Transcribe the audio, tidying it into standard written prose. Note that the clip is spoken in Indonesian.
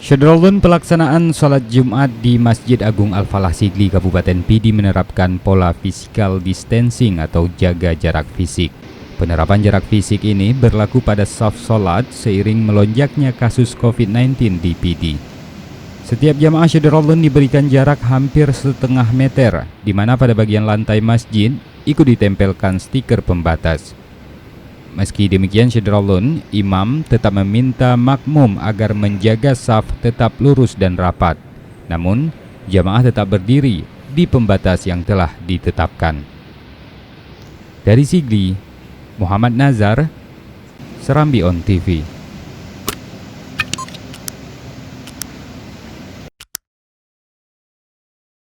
Syedrolun pelaksanaan sholat Jumat di Masjid Agung Al-Falah Sigli Kabupaten Pidi menerapkan pola physical distancing atau jaga jarak fisik. Penerapan jarak fisik ini berlaku pada saf sholat seiring melonjaknya kasus COVID-19 di Pidi. Setiap jamaah Syedrolun diberikan jarak hampir setengah meter, di mana pada bagian lantai masjid ikut ditempelkan stiker pembatas. Meski demikian, Syedrolun, imam tetap meminta makmum agar menjaga saf tetap lurus dan rapat. Namun, jamaah tetap berdiri di pembatas yang telah ditetapkan. Dari Sigli, Muhammad Nazar, Serambi On TV.